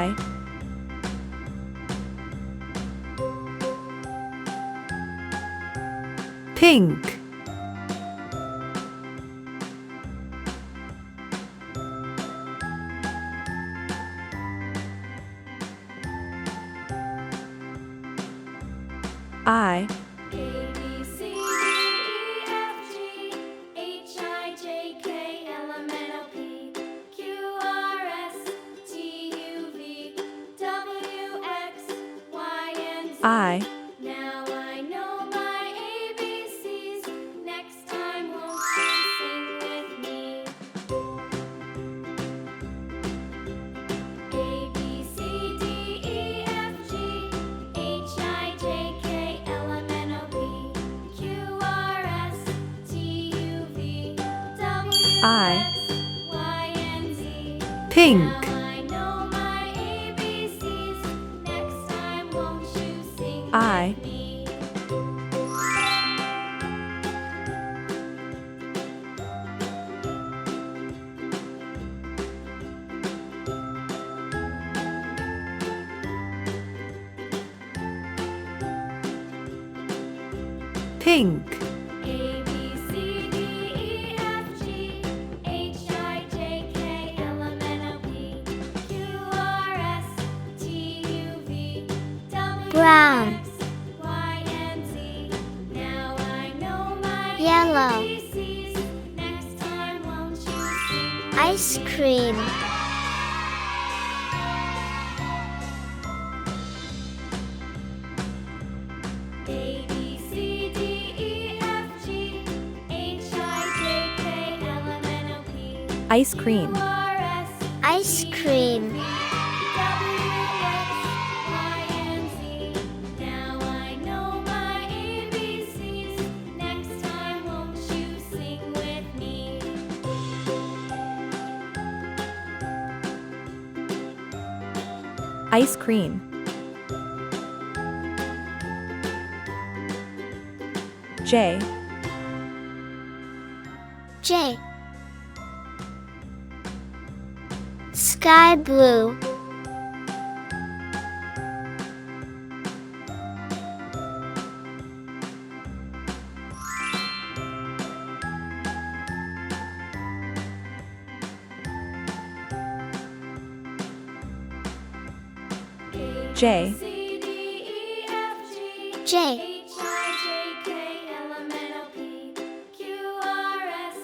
I, pink. I, A, B, C, D, E, F, G, H, I, J, K, L, M, N, O, P, Q, R, S, T, U, V, W, X, Y, and Z. I, Now I know my ABCs. Next time, won't you sing with me? A, B, C, D, E, F, G, H, I, J, K, L, M, N, O, P, Q, R, S, T, U, V, W, I, X, Y, and Z. pink. Now I know my ABCs. Next time, won't you sing I, with me? pink. A, B, C, D, E, F, G, H, I, J, K, L, M, N, O, P, Q, R, S, T, U, V, W, Brown. X, Y, and Z. Now I know my Yellow. ABCs. Next time, won't you sing with Ice me? cream. A, B, C, D, E, F, G, H, I, J, K, L, M, N, O, P, Ice cream. Q, R, S, Ice cream. W, X, Y, and Z. Now I know my ABCs. Next time, won't you sing with me? Ice cream. J, J. Sky blue. A, J, C, D, E, F, G, J. H, I, J, K, L, M, N, O, P, Q, R, S,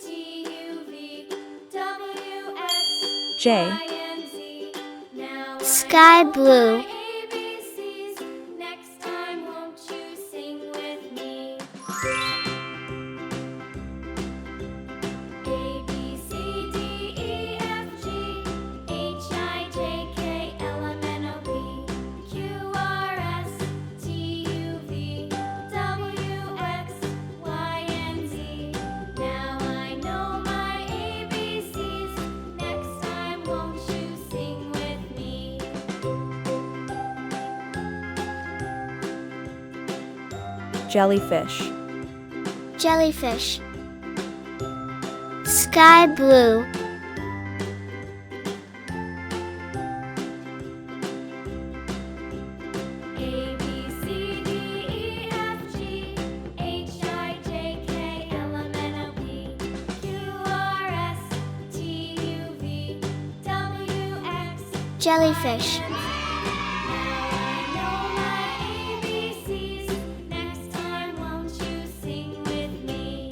T, U, V, W, X, J, Y, and Z. Now Sky I know blue. my ABCs. Next time, won't you sing with me? A, B, C, D, E, F, G, H, I, J, K, L, M, N, O, P, Q, R, S, T, U, V, W, X, Y, and Z. Now I know my ABCs. Next time, won't you sing with me? jellyfish. Jellyfish. Sky blue. A, B, C, D, E, F, G, H, I, J, K, L, M, N, O, P, Q, R, S, T, U, V, W, X, Jellyfish. now I know my ABCs. Next time, won't you sing with me?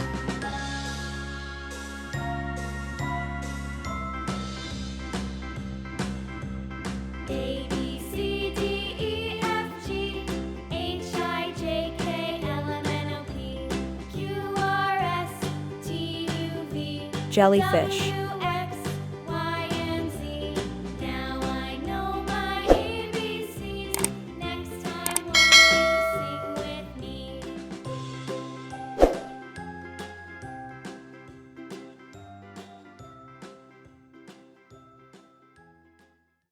A, B, C, D, E, F, G, H, I, J, K, L, M, N, O, P, Q, R, S, T, U, V, Jellyfish. W,